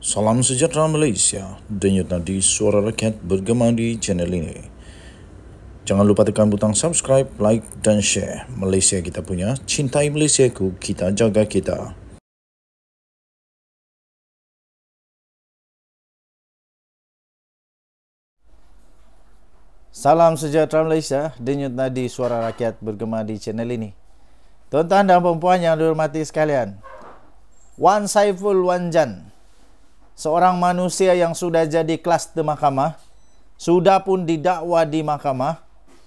Salam sejahtera Malaysia, denyut nadi suara rakyat bergema di channel ini. Jangan lupa tekan butang subscribe, like dan share. Malaysia kita punya, cintai Malaysiaku, kita jaga kita. Salam sejahtera Malaysia, denyut nadi suara rakyat bergema di channel ini. Tuan-tuan dan puan yang dihormati sekalian, Wan Saiful Wanjan, seorang manusia yang sudah jadi kluster mahkamah, sudah pun didakwa di mahkamah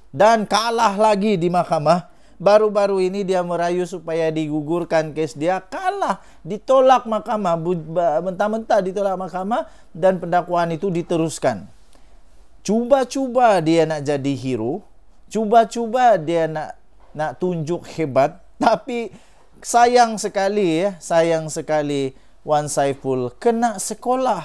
dan kalah lagi di mahkamah. Baru-baru ini dia merayu supaya digugurkan kes dia, kalah, ditolak mahkamah, mentah-mentah ditolak mahkamah dan pendakwaan itu diteruskan. Cuba-cuba dia nak jadi hero, cuba-cuba dia nak tunjuk hebat, tapi sayang sekali Wan Saiful kena sekolah.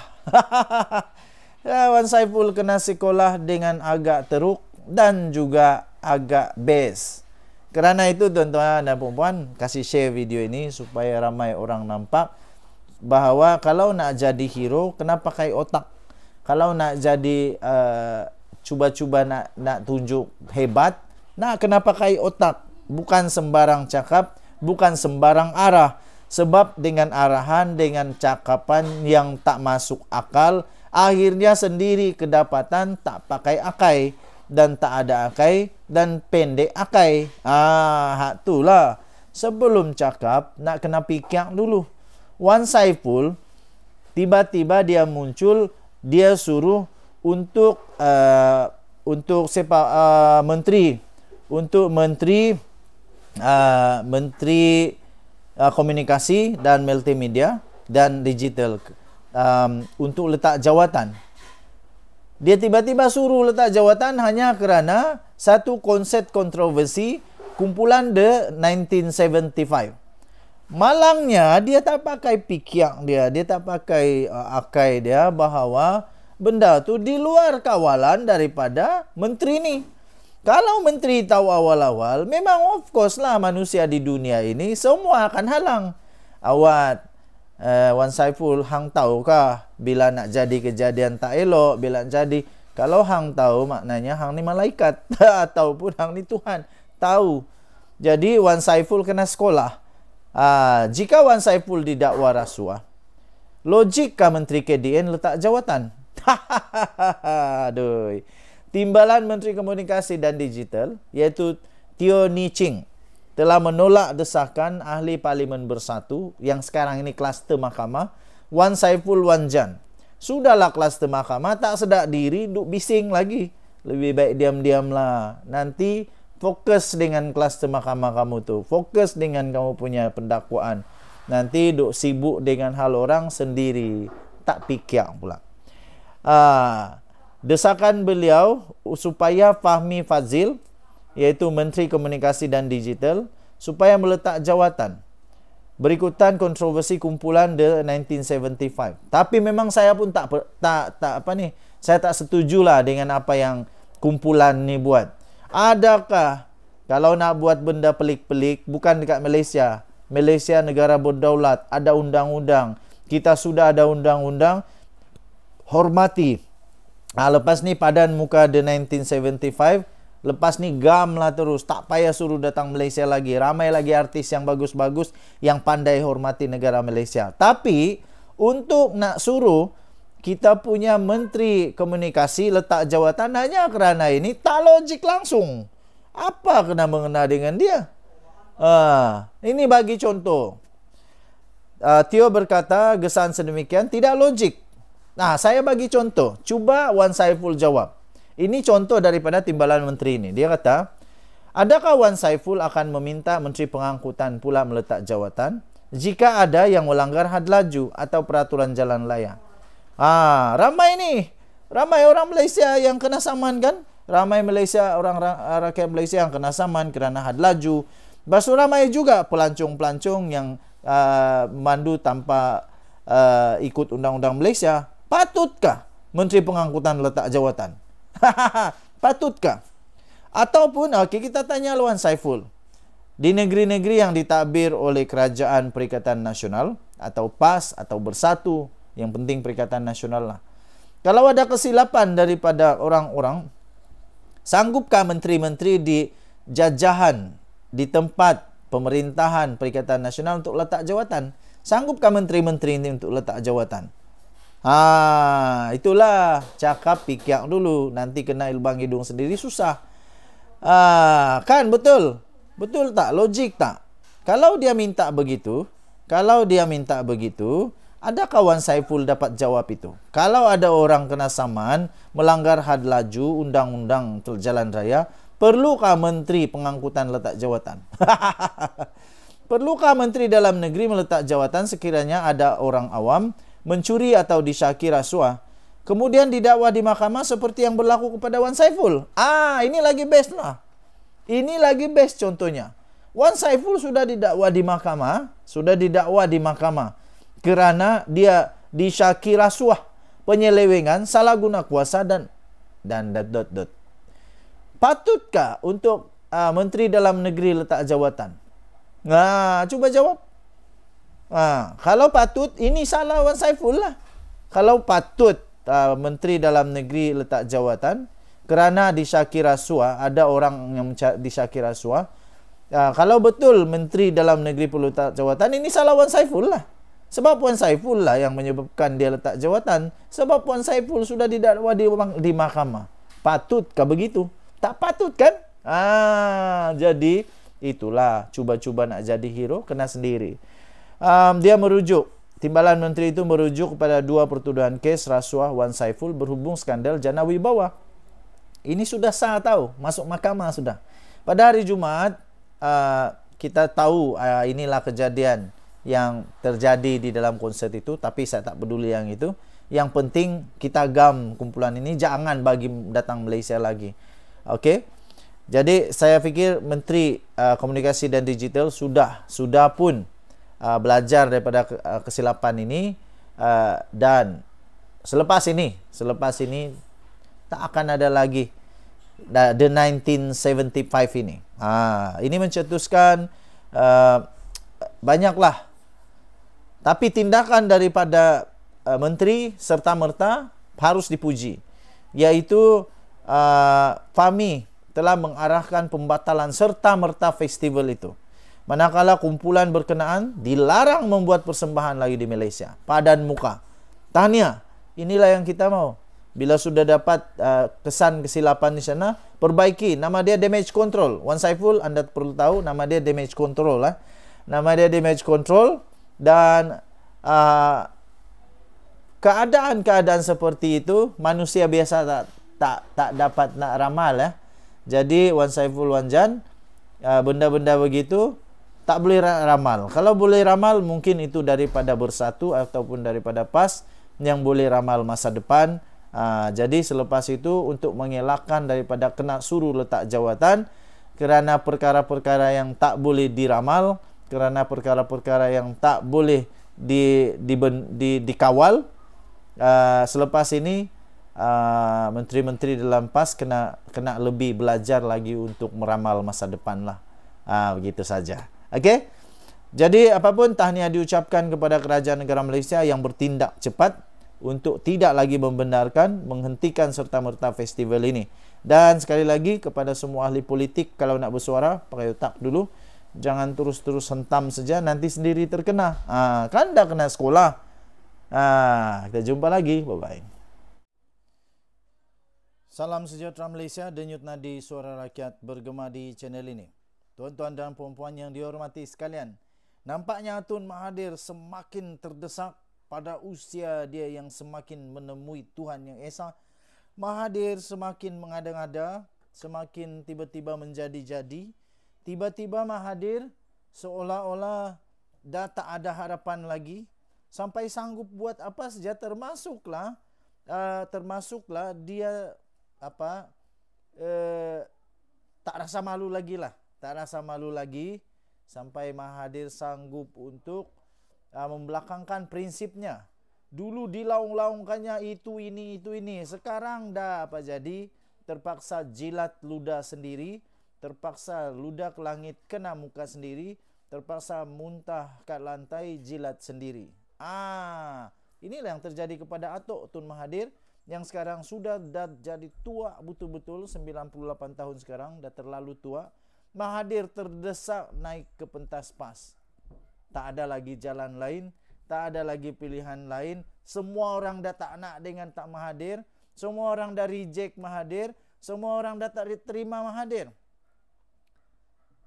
Wan Saiful kena sekolah dengan agak teruk dan juga agak best. Kerana itu tuan-tuan dan puan, kasih share video ini supaya ramai orang nampak bahawa kalau nak jadi hero kena pakai otak. Kalau nak jadi cuba-cuba nak tunjuk hebat, nak kena pakai otak. Bukan sembarang cakap, bukan sembarang arah. Sebab dengan arahan, dengan cakapan yang tak masuk akal, akhirnya sendiri kedapatan tak pakai akai. Dan tak ada akai dan pendek akai. Hak itulah. Sebelum cakap, nak kena fikir dulu. Wan Saiful, tiba-tiba dia muncul, dia suruh untuk menteri komunikasi dan multimedia dan digital untuk letak jawatan. Dia tiba-tiba suruh letak jawatan hanya kerana satu konsep kontroversi kumpulan The 1975. Malangnya dia tak pakai fikir dia tak pakai akai dia bahawa benda tu di luar kawalan daripada menteri ni. Kalau menteri tahu awal-awal, memang of course lah manusia di dunia ini semua akan halang. Awak Wan Saiful, hang tahukah bila nak jadi kejadian tak elok, bila jadi, kalau hang tahu maknanya hang ni malaikat ataupun hang ni Tuhan. Tahu. Jadi Wan Saiful kena sekolah. Jika Wan Saiful didakwa rasuah, logikkah Menteri KDN letak jawatan? Aduh. Timbalan Menteri Komunikasi dan Digital, iaitu Teo Ni Ching, telah menolak desakan Ahli Parlimen Bersatu yang sekarang ini kluster mahkamah, Wan Saiful Wanjan. Sudahlah kluster mahkamah, tak sedar diri, duk bising lagi. Lebih baik diam-diam lah. Nanti fokus dengan kluster mahkamah kamu tu. Fokus dengan kamu punya pendakwaan. Nanti duk sibuk dengan hal orang sendiri. Tak fikir pula. Desakan beliau supaya Fahmi Fadzil, iaitu Menteri Komunikasi dan Digital, supaya meletak jawatan berikutan kontroversi kumpulan The 1975. Tapi memang saya pun saya tak setujulah dengan apa yang kumpulan ni buat. Adakah kalau nak buat benda pelik-pelik, bukan dekat Malaysia. Malaysia negara berdaulat, ada undang-undang. Kita sudah ada undang-undang, hormati. Lepas ni padan muka The 1975, lepas ni gam lah terus. Tak payah suruh datang Malaysia lagi. Ramai lagi artis yang bagus-bagus yang pandai hormati negara Malaysia. Tapi untuk nak suruh kita punya Menteri Komunikasi letak jawatan hanya kerana ini, tak logik langsung. Apa kena mengena dengan dia? Ini bagi contoh. Teo berkata gesan sedemikian tidak logik. Saya bagi contoh. Cuba Wan Saiful jawab. Ini contoh daripada timbalan menteri ini. Dia kata, adakah Wan Saiful akan meminta Menteri Pengangkutan pula meletak jawatan jika ada yang melanggar had laju atau peraturan jalan raya? Ramai orang Malaysia yang kena saman kan? Ramai rakyat Malaysia yang kena saman kerana had laju. Lepas tu ramai juga pelancong-pelancong yang memandu tanpa ikut undang-undang Malaysia. Patutkah Menteri Pengangkutan letak jawatan? Patutkah? Ataupun kita tanya Wan Saiful, di negeri-negeri yang ditadbir oleh Kerajaan Perikatan Nasional atau PAS atau Bersatu, Yang penting Perikatan Nasional lah. Kalau ada kesilapan daripada orang-orang, sanggupkah menteri-menteri di jajahan, di tempat pemerintahan Perikatan Nasional untuk letak jawatan? Sanggupkah menteri-menteri ini untuk letak jawatan? Itulah cakap pikir dulu. Nanti kena lubang hidung sendiri susah. Kan betul? Betul tak? Logik tak? Kalau dia minta begitu, ada kawan Saiful dapat jawab itu. Kalau ada orang kena saman, melanggar had laju, undang-undang jalan raya, perlukah menteri pengangkutan letak jawatan? Perlukah menteri dalam negeri meletak jawatan sekiranya ada orang awam mencuri atau disyaki rasuah, kemudian didakwa di mahkamah seperti yang berlaku kepada Wan Saiful? Ini lagi best lah. Ini lagi best contohnya. Wan Saiful sudah didakwa di mahkamah, kerana dia disyaki rasuah, penyelewengan, salah guna kuasa dan. Patutkah untuk menteri dalam negeri letak jawatan? Cuba jawab. Kalau patut, ini salah Wan Saiful lah. Kalau patut menteri dalam negeri letak jawatan kerana disyaki rasuah, ada orang yang disyaki rasuah, kalau betul menteri dalam negeri perlu letak jawatan, ini salah Wan Saiful lah. Sebab Wan Saiful lah yang menyebabkan dia letak jawatan. Sebab Wan Saiful sudah didakwa di mahkamah. Patutkah begitu? Tak patut kan? Jadi itulah, cuba-cuba nak jadi hero kena sendiri. Dia merujuk, timbalan menteri itu merujuk kepada 2 pertuduhan kes rasuah Wan Saiful berhubung skandal Jana Wibawa. Ini sudah sah tahu, masuk mahkamah sudah. Pada hari Jumaat, kita tahu inilah kejadian yang terjadi di dalam konsert itu, tapi saya tak peduli yang itu. Yang penting kita gam kumpulan ini, jangan bagi datang Malaysia lagi. Okey. Jadi saya fikir Menteri Komunikasi dan Digital sudah pun belajar daripada kesilapan ini, dan selepas ini tak akan ada lagi the 1975 ini. Ini mencetuskan banyaklah, tapi tindakan daripada menteri serta-merta harus dipuji, iaitu Fahmi telah mengarahkan pembatalan serta-merta festival itu. Manakala kumpulan berkenaan dilarang membuat persembahan lagi di Malaysia. Padan muka. Tahniah. Inilah yang kita mau. Bila sudah dapat kesan kesilapan di sana, perbaiki. Nama dia damage control. Wan Saiful, anda perlu tahu nama dia damage control lah. Nama dia damage control, dan keadaan-keadaan seperti itu manusia biasa tak dapat nak ramal ya. Jadi Wan Saiful Wanjan, benda-benda begitu tak boleh ramal. Kalau boleh ramal, mungkin itu daripada Bersatu ataupun daripada PAS yang boleh ramal masa depan. Jadi selepas itu, untuk mengelakkan daripada kena suruh letak jawatan kerana perkara-perkara yang tak boleh diramal, kerana perkara-perkara yang tak boleh dikawal, selepas ini menteri-menteri dalam PAS kena lebih belajar lagi untuk meramal masa depan lah. Begitu saja. Okey. Jadi apapun, tahniah diucapkan kepada Kerajaan Negara Malaysia yang bertindak cepat untuk tidak lagi membenarkan, menghentikan serta-merta festival ini. Dan sekali lagi kepada semua ahli politik, kalau nak bersuara pakai otak dulu. Jangan terus-terus hentam saja, nanti sendiri terkena. Kan dah kena sekolah. Kita jumpa lagi. Bye-bye. Salam sejahtera Malaysia, denyut nadi suara rakyat bergema di channel ini. Tuan-tuan dan puan-puan yang dihormati sekalian, nampaknya Tun Mahathir semakin terdesak pada usia dia yang semakin menemui Tuhan Yang Esa. Mahathir semakin mengada-ngada, semakin tiba-tiba menjadi-jadi. Tiba-tiba Mahathir seolah-olah dah tak ada harapan lagi, sampai sanggup buat apa saja, termasuklah dia tak rasa malu lagi lah. Tak rasa malu lagi sampai Mahathir sanggup untuk membelakangkan prinsipnya. Dulu dilaung-laungkannya itu ini. Sekarang dah apa jadi? Terpaksa jilat ludah sendiri, terpaksa ludah ke langit kena muka sendiri, terpaksa muntah kat lantai jilat sendiri. Inilah yang terjadi kepada Atok Tun Mahathir yang sekarang sudah jadi tua betul-betul, 98 tahun sekarang, dah terlalu tua. Mahathir terdesak naik ke pentas PAS. Tak ada lagi jalan lain, tak ada lagi pilihan lain. Semua orang dah tak nak dengan tak Mahathir. Semua orang dah reject Mahathir. Semua orang dah tak terima Mahathir.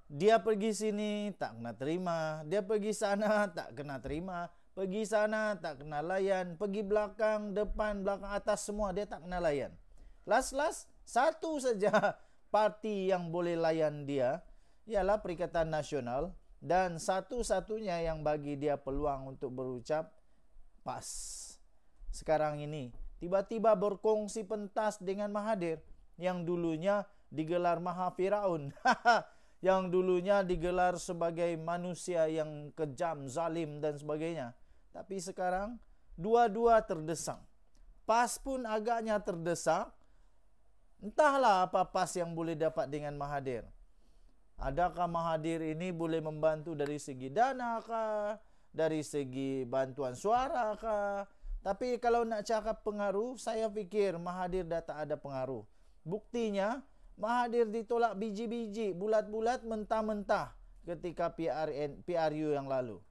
Dia pergi sini tak kena terima, dia pergi sana tak kena terima, pergi sana tak kena layan, pergi belakang, depan, belakang, atas, semua dia tak kena layan. Last satu saja parti yang boleh layan dia, ialah Perikatan Nasional, dan satu-satunya yang bagi dia peluang untuk berucap PAS. Sekarang ini tiba-tiba berkongsi pentas dengan Mahathir yang dulunya digelar Maha Firaun. Yang dulunya digelar sebagai manusia yang kejam, zalim dan sebagainya. Tapi sekarang dua-dua terdesak. PAS pun agaknya terdesak. Entahlah apa PAS yang boleh dapat dengan Mahathir. Adakah Mahathir ini boleh membantu dari segi dana kah? Dari segi bantuan suara kah? Tapi kalau nak cakap pengaruh, saya fikir Mahathir dah tak ada pengaruh. Buktinya, Mahathir ditolak biji-biji, bulat-bulat, mentah-mentah ketika PRU yang lalu.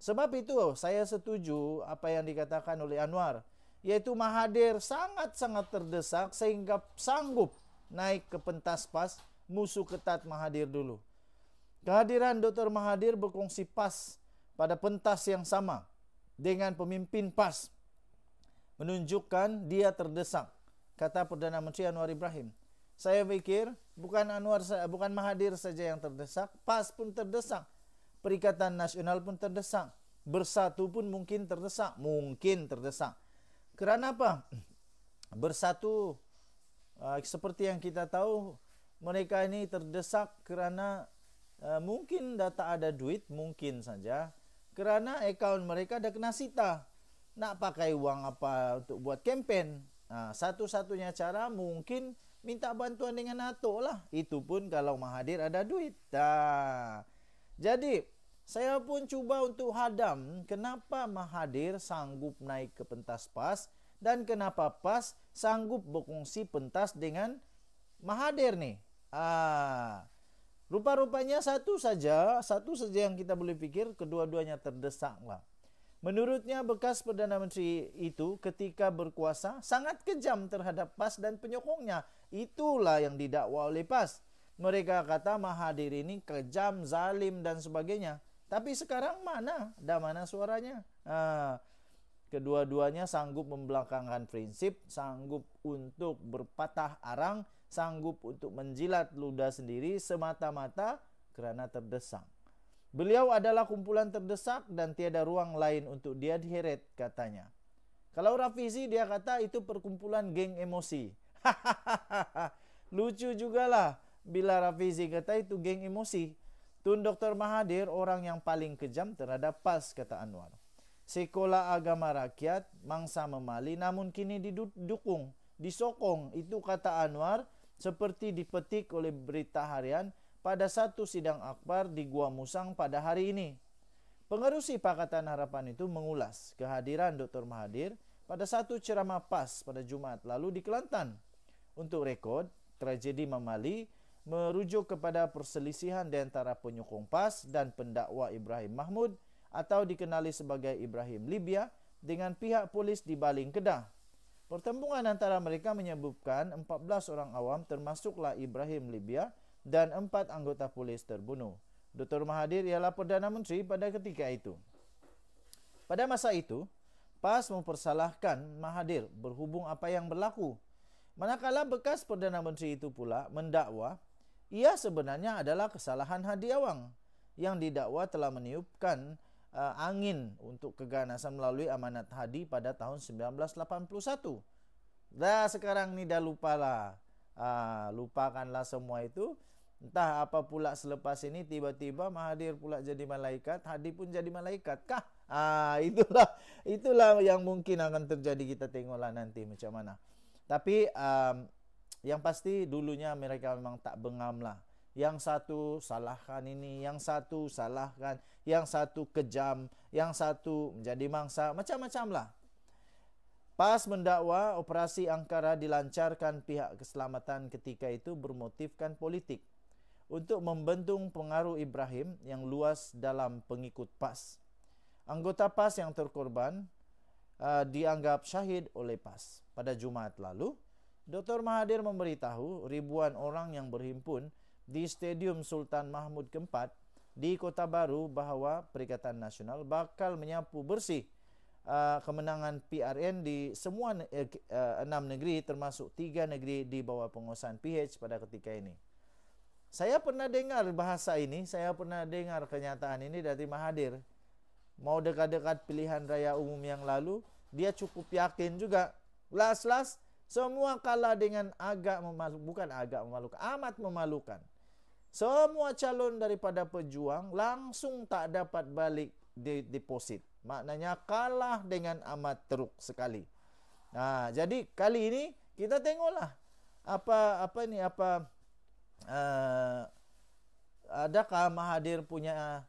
Sebab itu saya setuju apa yang dikatakan oleh Anwar, yaitu Mahathir sangat-sangat terdesak sehingga sanggup naik ke pentas PAS, musuh ketat Mahathir dulu. Kehadiran Dr. Mahathir berkongsi PAS pada pentas yang sama dengan pemimpin PAS menunjukkan dia terdesak, kata Perdana Menteri Anwar Ibrahim. Saya fikir bukan Mahathir saja yang terdesak, PAS pun terdesak, Perikatan Nasional pun terdesak, Bersatu pun mungkin terdesak, Kerana apa? Bersatu, seperti yang kita tahu, mereka ini terdesak kerana mungkin dah tak ada duit, mungkin saja, kerana akaun mereka dah kena sita. Nak pakai uang apa untuk buat kempen? Satu-satunya cara mungkin minta bantuan dengan Atok lah. Itu pun kalau Mahathir ada duit. Jadi, saya pun cuba untuk hadam kenapa Mahathir sanggup naik ke pentas PAS dan kenapa PAS sanggup berkongsi pentas dengan Mahathir ni. Rupa-rupanya satu saja yang kita boleh fikir, kedua-duanya terdesak lah. Menurutnya, bekas Perdana Menteri itu ketika berkuasa sangat kejam terhadap PAS dan penyokongnya. Itulah yang didakwa oleh PAS. Mereka kata Mahathir ini kejam, zalim dan sebagainya. Tapi sekarang mana? Dah mana suaranya? Kedua-duanya sanggup membelakangkan prinsip, sanggup untuk berpatah arang, sanggup untuk menjilat ludah sendiri semata-mata kerana terdesak. Beliau adalah kumpulan terdesak dan tiada ruang lain untuk dia diheret, katanya. Kalau Rafizi, dia kata itu perkumpulan geng emosi. Lucu jugalah bila Rafizi kata itu geng emosi. Tun Dr. Mahathir orang yang paling kejam terhadap PAS, kata Anwar. Sekolah agama rakyat, mangsa memali, namun kini didukung, disokong. Itu kata Anwar, seperti dipetik oleh Berita Harian pada satu sidang akbar di Gua Musang pada hari ini. Pengerusi Pakatan Harapan itu mengulas kehadiran Dr. Mahathir pada satu ceramah PAS pada Jumaat lalu di Kelantan. Untuk rekod, tragedi Mamali merujuk kepada perselisihan di antara penyokong PAS dan pendakwa Ibrahim Mahmud atau dikenali sebagai Ibrahim Libya dengan pihak polis di Baling Kedah. Pertembungan antara mereka menyebabkan 14 orang awam termasuklah Ibrahim Libya dan 4 anggota polis terbunuh. Dr. Mahathir ialah Perdana Menteri pada ketika itu. Pada masa itu, PAS mempersalahkan Mahathir berhubung apa yang berlaku. Manakala bekas Perdana Menteri itu pula mendakwa, ia sebenarnya adalah kesalahan Hadi Awang yang didakwa telah meniupkan angin untuk keganasan melalui amanat Hadi pada tahun 1981. Sekarang ni dah lupalah. Lupakanlah semua itu. Entah apa pula selepas ini tiba-tiba Mahathir pula jadi malaikat, Hadi pun jadi malaikat kah? Itulah yang mungkin akan terjadi. Kita tengoklah nanti macam mana. Tapi yang pasti dulunya mereka memang tak bengam lah. Yang satu salahkan ini, yang satu salahkan, yang satu kejam, yang satu menjadi mangsa, macam-macam lah. PAS mendakwa operasi Angkara dilancarkan pihak keselamatan ketika itu bermotifkan politik untuk membendung pengaruh Ibrahim yang luas dalam pengikut PAS. Anggota PAS yang terkorban dianggap syahid oleh PAS. Pada Jumaat lalu, Dr. Mahathir memberitahu ribuan orang yang berhimpun di Stadium Sultan Mahmud keempat di Kota Baru bahawa Perikatan Nasional bakal menyapu bersih kemenangan PRN di semua 6 negeri termasuk 3 negeri di bawah penguasaan PH pada ketika ini. Saya pernah dengar bahasa ini, saya pernah dengar kenyataan ini dari Mahathir. Mau dekat-dekat pilihan raya umum yang lalu, dia cukup yakin juga. Las-las, semua kalah dengan amat memalukan. Semua calon daripada pejuang langsung tak dapat balik deposit. Maknanya kalah dengan amat teruk sekali. Nah, jadi kali ini kita tengoklah adakah Mahathir punya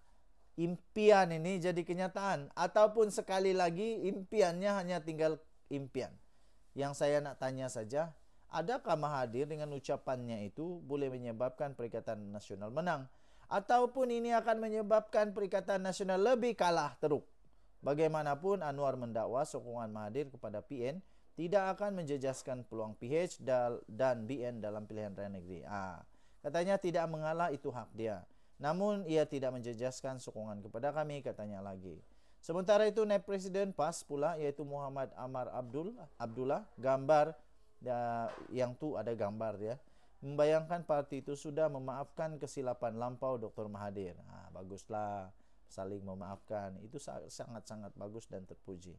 impian ini jadi kenyataan, ataupun sekali lagi impiannya hanya tinggal impian. Yang saya nak tanya saja, adakah Mahathir dengan ucapannya itu boleh menyebabkan Perikatan Nasional menang, ataupun ini akan menyebabkan Perikatan Nasional lebih kalah teruk? Bagaimanapun, Anwar mendakwa sokongan Mahathir kepada PN tidak akan menjejaskan peluang PH dan BN dalam pilihan raya negeri. Katanya tidak mengalah, itu hak dia. Namun ia tidak menjejaskan sokongan kepada kami, katanya lagi. Sementara itu, naib Presiden PAS pula, iaitu Muhammad Amar Abdullah, gambar yang tu ada gambar dia, membayangkan parti itu sudah memaafkan kesilapan lampau Dr. Mahathir. Baguslah, saling memaafkan. Itu sangat-sangat bagus dan terpuji.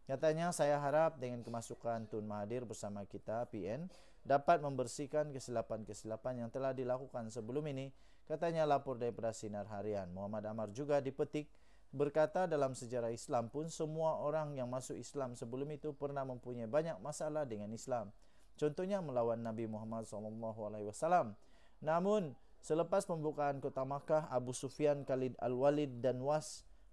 Katanya, saya harap dengan kemasukan Tun Mahathir bersama kita PN dapat membersihkan kesilapan-kesilapan yang telah dilakukan sebelum ini. Katanya lapor daripada Sinar Harian. Muhammad Amar juga dipetik berkata, dalam sejarah Islam pun semua orang yang masuk Islam sebelum itu pernah mempunyai banyak masalah dengan Islam. Contohnya melawan Nabi Muhammad SAW. Namun selepas pembukaan kota Makkah, Abu Sufyan, Khalid Al-Walid dan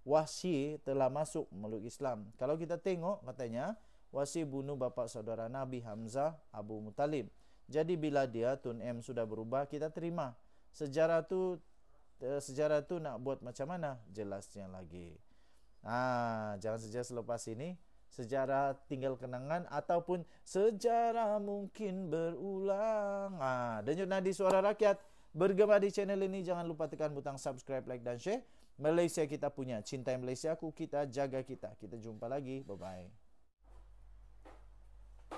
Wahsy telah masuk meluk Islam. Kalau kita tengok, katanya Wahsy bunuh bapa saudara Nabi Hamzah, Abu Muttalib. Jadi bila dia Tun M sudah berubah, kita terima. Sejarah tu nak buat macam mana? Jelasnya lagi. Jangan saja selepas ini sejarah tinggal kenangan ataupun sejarah mungkin berulang. Denyut nadi suara rakyat bergema di channel ini. Jangan lupa tekan butang subscribe, like dan share. Malaysia kita punya, cintai Malaysiaku, kita jaga kita. Kita jumpa lagi, bye-bye.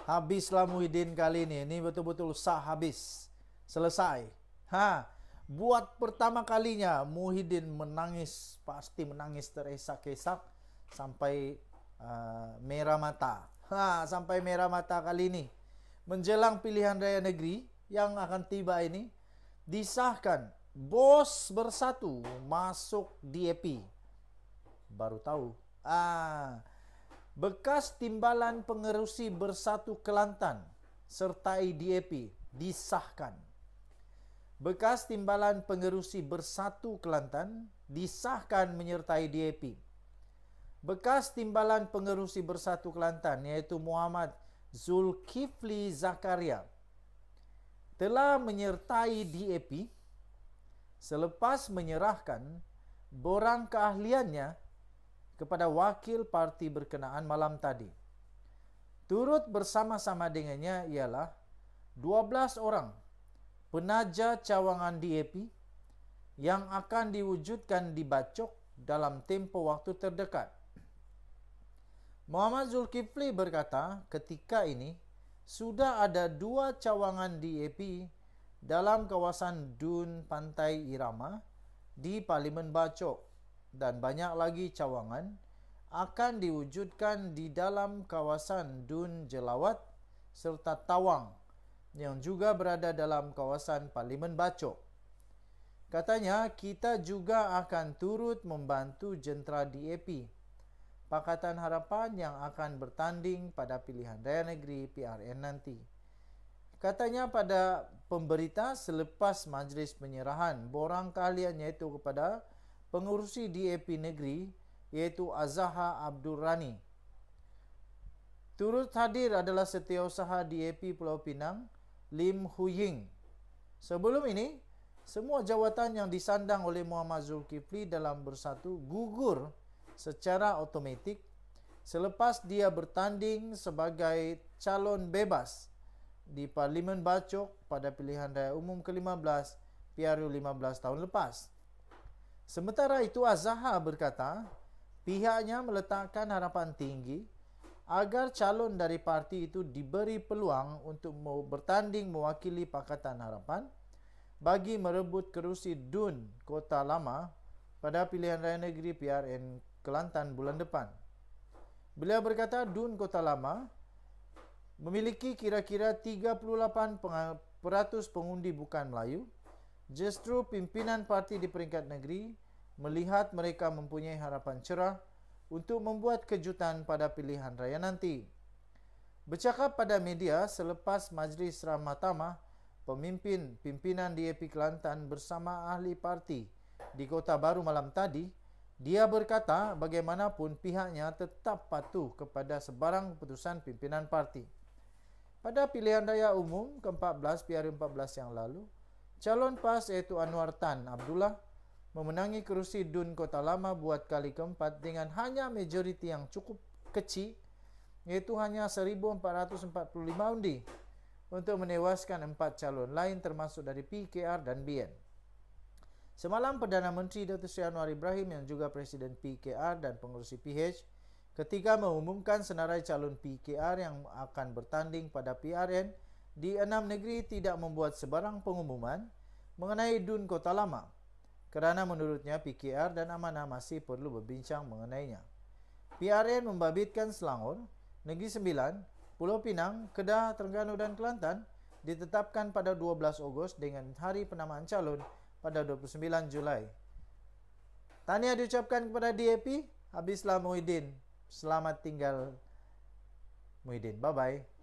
Habislah Muhyiddin kali ini betul-betul sah habis. Selesai. Buat pertama kalinya Muhyiddin menangis, pasti menangis teresak-esak sampai merah mata. Sampai merah mata kali ini. Menjelang pilihan raya negeri yang akan tiba ini, disahkan Bos Bersatu masuk DAP. Baru tahu. Bekas timbalan pengerusi Bersatu Kelantan sertai DAP disahkan. Bekas timbalan pengerusi Bersatu Kelantan disahkan menyertai DAP. Bekas timbalan pengerusi Bersatu Kelantan, iaitu Muhammad Zulkifli Zakaria, telah menyertai DAP selepas menyerahkan borang keahliannya kepada wakil parti berkenaan malam tadi. Turut bersama-sama dengannya ialah 12 orang penaja cawangan DAP yang akan diwujudkan di Bacok dalam tempoh waktu terdekat. Muhammad Zulkifli berkata, ketika ini sudah ada 2 cawangan DAP dalam kawasan Dun Pantai Irama di Parlimen Bacok dan banyak lagi cawangan akan diwujudkan di dalam kawasan Dun Jelawat serta Tawang yang juga berada dalam kawasan Parlimen Bacok. Katanya, kita juga akan turut membantu jentera DAP Pakatan Harapan yang akan bertanding pada pilihan raya negeri PRN nanti. Katanya pada pemberita selepas majlis penyerahan borang keahlian iaitu kepada pengurusi DAP negeri iaitu Azaha Abdul Rani. Turut hadir adalah Setiausaha DAP Pulau Pinang, Lim Hu Ying. Sebelum ini, semua jawatan yang disandang oleh Muhammad Zulkifli dalam Bersatu gugur secara automatik selepas dia bertanding sebagai calon bebas di Parlimen Bacok pada pilihan raya umum ke-15 PRU 15 tahun lepas. Sementara itu, Azhar berkata pihaknya meletakkan harapan tinggi agar calon dari parti itu diberi peluang untuk bertanding mewakili Pakatan Harapan bagi merebut kerusi DUN Kota Lama pada pilihan raya negeri PRN Kelantan bulan depan. Beliau berkata DUN Kota Lama memiliki kira-kira 38% pengundi bukan Melayu. Justru pimpinan parti di peringkat negeri melihat mereka mempunyai harapan cerah untuk membuat kejutan pada pilihan raya nanti. Bercakap pada media selepas Majlis Ramah Tamah pimpinan DAP Kelantan bersama ahli parti di Kota Baru malam tadi, dia berkata bagaimanapun pihaknya tetap patuh kepada sebarang keputusan pimpinan parti. Pada pilihan raya umum ke-14 PRU 14 yang lalu, calon PAS iaitu Anwar Tan Abdullah memenangi kerusi DUN Kota Lama buat kali keempat dengan hanya majoriti yang cukup kecil, iaitu hanya 1,445 undi, untuk menewaskan 4 calon lain termasuk dari PKR dan BN. Semalam Perdana Menteri Dr. Sri Anwar Ibrahim yang juga Presiden PKR dan pengurusi PH ketika mengumumkan senarai calon PKR yang akan bertanding pada PRN di 6 negeri tidak membuat sebarang pengumuman mengenai DUN Kota Lama, kerana menurutnya PKR dan Amanah masih perlu berbincang mengenainya. PRN membabitkan Selangor, Negeri Sembilan, Pulau Pinang, Kedah, Terengganu dan Kelantan ditetapkan pada 12 Ogos dengan hari penamaan calon pada 29 Julai. Tahniah diucapkan kepada DAP, habislah Muhyiddin. Selamat tinggal Muhyiddin. Bye-bye.